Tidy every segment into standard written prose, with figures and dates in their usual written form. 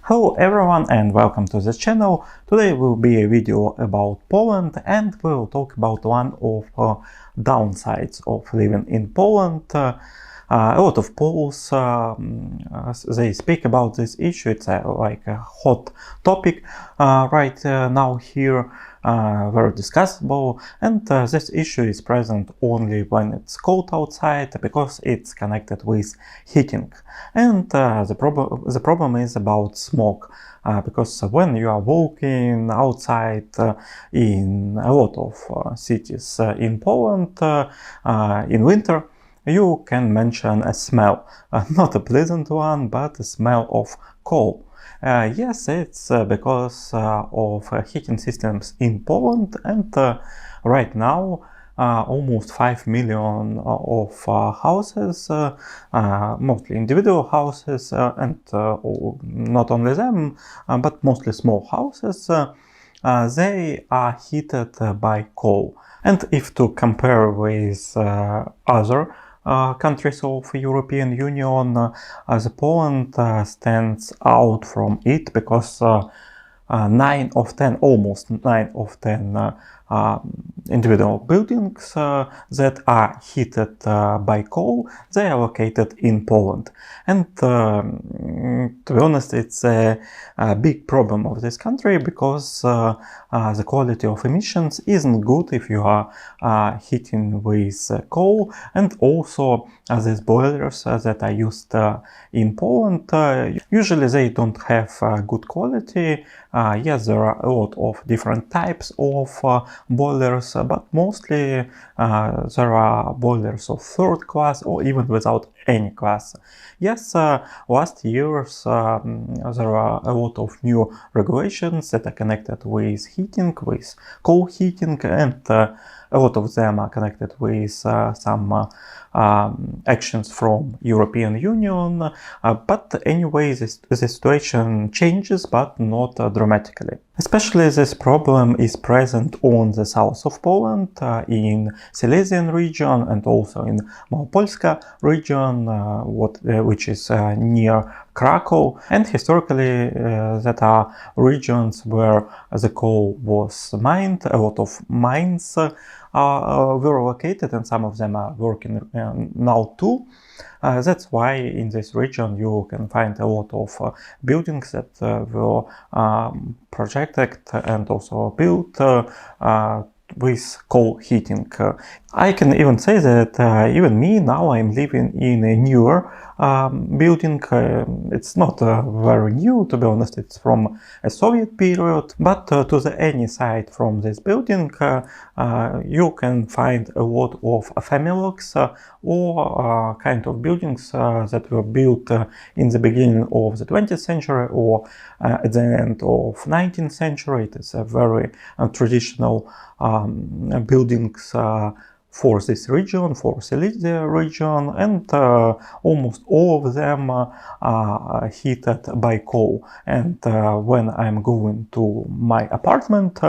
Hello everyone and welcome to this channel. Today will be a video about Poland and we will talk about one of downsides of living in Poland. A lot of Poles they speak about this issue. It's like a hot topic right now here, very discussable, and this issue is present only when it's cold outside because it's connected with heating. And the problem is about smoke. Because when you are walking outside in a lot of cities in Poland in winter, you can mention a smell, not a pleasant one, but a smell of coal. Yes, it's because of heating systems in Poland, and right now almost 5 million of houses, mostly individual houses, and not only them, but mostly small houses, they are heated by coal. And if to compare with other countries of European Union, the Poland stands out from it because 9 of 10, almost 9 of 10 individual buildings that are heated by coal, they are located in Poland. And to be honest, it's a big problem of this country because the quality of emissions isn't good if you are heating with coal, and also these boilers that are used in Poland, usually they don't have good quality. Yes, there are a lot of different types of boilers, but mostly there are boilers of third class or even without any class. Yes, last years there are a lot of new regulations that are connected with heating, with coal heating, and a lot of them are connected with some actions from European Union, but anyway, the situation changes, but not dramatically. Especially this problem is present on the south of Poland, in Silesian region, and also in Małopolska region, which is near Krakow. And historically, that are regions where the coal was mined. A lot of mines were located, and some of them are working now too. That's why in this region you can find a lot of buildings that were projected and also built with coal heating. I can even say that even me now I'm living in a newer building. It's not very new, to be honest. It's from a Soviet period, but to the any side from this building you can find a lot of familocks or kind of buildings that were built in the beginning of the 20th century or at the end of 19th century. It is a very traditional buildings for this region, for Silesia region, and almost all of them are heated by coal. And when I'm going to my apartment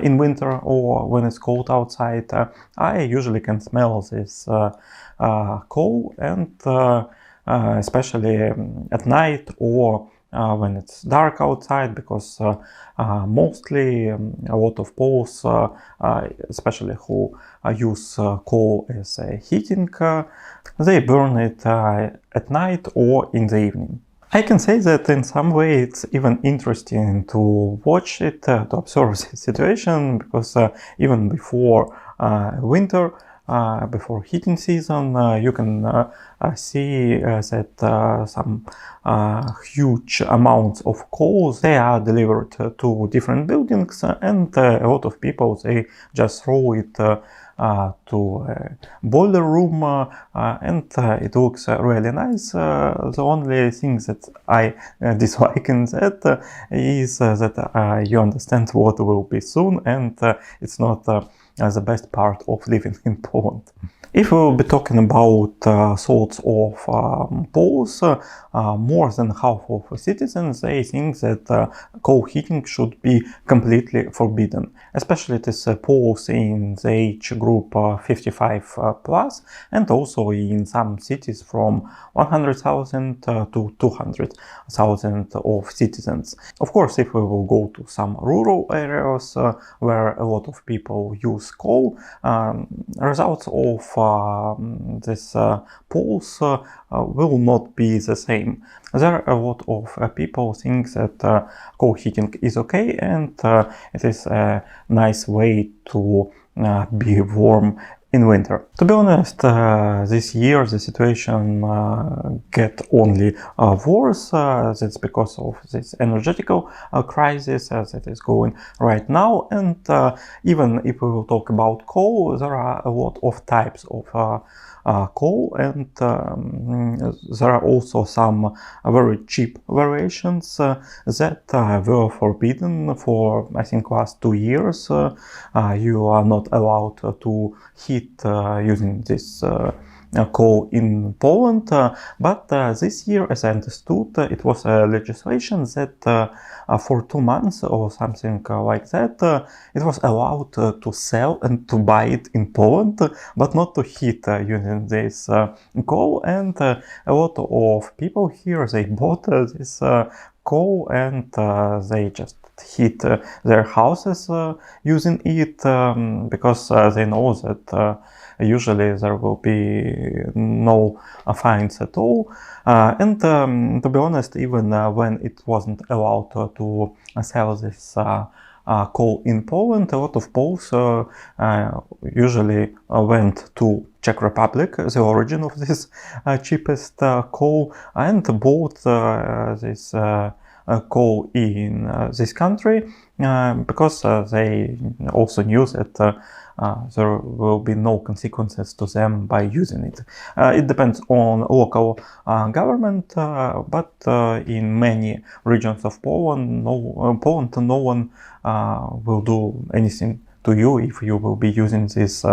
in winter or when it's cold outside, I usually can smell this coal, and especially at night or when it's dark outside, because mostly a lot of Poles, especially who use coal as a heating, they burn it at night or in the evening. I can say that in some way it's even interesting to watch it, to observe the situation, because even before winter, before heating season, you can see that some huge amounts of coal, they are delivered to different buildings, and a lot of people, they just throw it to a boiler room, and it looks really nice. The only thing that I dislike in that is that you understand what will be soon, and it's not the best part of living in Poland. If we will be talking about thoughts of Poles, more than half of citizens, they think that coal heating should be completely forbidden. Especially it is Poles in the age group 55 plus, and also in some cities from 100,000 to 200,000 of citizens. Of course, if we will go to some rural areas where a lot of people use coal, results of this polls will not be the same. There are a lot of people think that coal heating is okay, and it is a nice way to be warm in winter. To be honest, this year the situation get only worse. That's because of this energetical crisis that is going right now. And even if we will talk about coal, there are a lot of types of coal, and there are also some very cheap variations that were forbidden for, I think, last 2 years. You are not allowed to heat using this coal in Poland, but this year, as I understood, it was a legislation that for 2 months or something like that, it was allowed to sell and to buy it in Poland, but not to heat using this coal. And a lot of people here, they bought this coal, and they just heat their houses using it, because they know that usually there will be no fines at all. And to be honest, even when it wasn't allowed to sell this coal in Poland, a lot of Poles usually went to Czech Republic, the origin of this cheapest coal, and bought this coal in this country, because they also knew that there will be no consequences to them by using it. It depends on local government, but in many regions of Poland, no one will do anything to you if you will be using this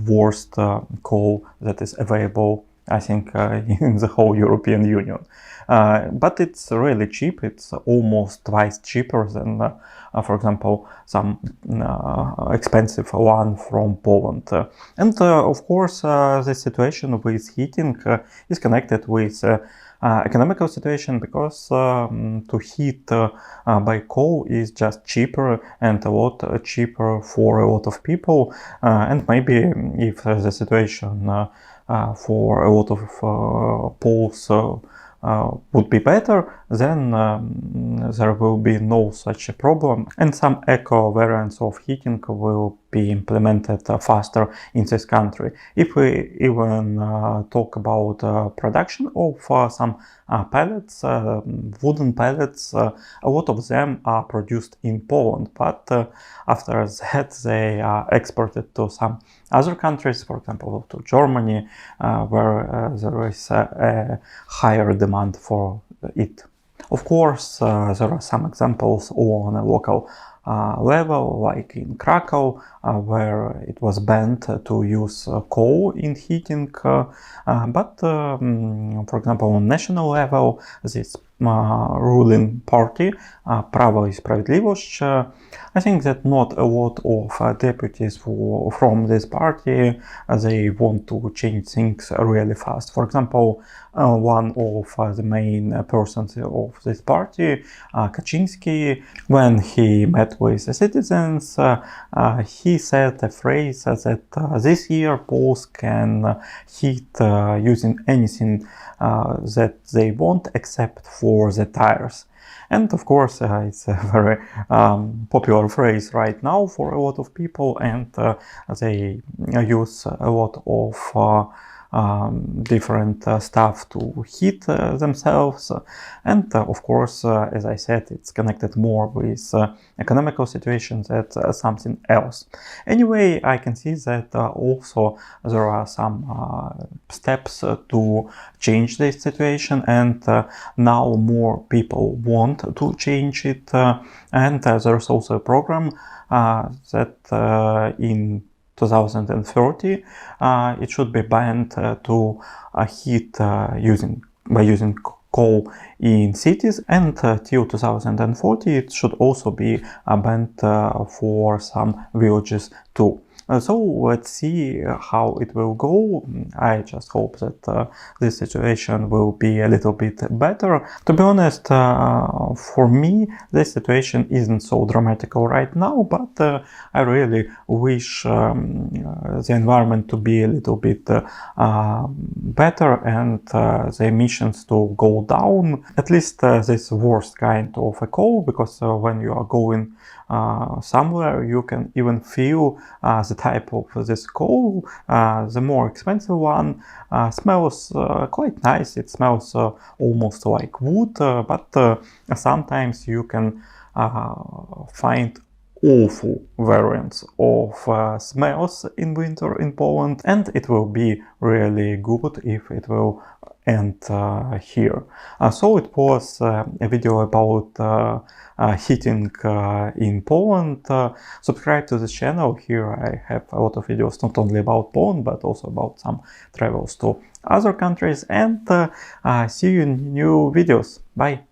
worst coal that is available, I think, in the whole European Union. But it's really cheap. It's almost twice cheaper than, for example, some expensive one from Poland. And of course, the situation with heating is connected with economical situation, because to heat by coal is just cheaper, and a lot cheaper for a lot of people. And maybe if the situation for a lot of Poles would be better, then there will be no such a problem, and some eco variants of heating will be implemented faster in this country. If we even talk about production of some pellets, wooden pellets, a lot of them are produced in Poland, but after that they are exported to some other countries, for example to Germany, where there is a higher demand for it. Of course, there are some examples on a local level, like in Krakow, where it was banned to use coal in heating, but for example on national level, this ruling party, Prawo i Sprawiedliwość, I think that not a lot of deputies from this party, they want to change things really fast. For example, one of the main persons of this party, Kaczynski, when he met with the citizens, he said a phrase that this year Poles can heat using anything that they want except for the tires. And of course, it's a very popular phrase right now for a lot of people, and they use a lot of different stuff to heat themselves. And of course, as I said, it's connected more with economical situations than something else. Anyway, I can see that also there are some steps to change this situation, and now more people want to change it, and there's also a program that in 2030 it should be banned to heat by using coal in cities, and till 2040 it should also be banned for some villages too. So let's see how it will go. I just hope that this situation will be a little bit better. To be honest, for me, this situation isn't so dramatical right now, but I really wish the environment to be a little bit better and the emissions to go down. At least this worst kind of a coal, because when you are going somewhere, you can even feel the type of this coal. The more expensive one smells quite nice. It smells almost like wood, but sometimes you can find awful variants of smells in winter in Poland, and it will be really good if it will end here. So it was a video about heating in Poland. Subscribe to this channel. Here I have a lot of videos not only about Poland but also about some travels to other countries, and see you in new videos. Bye!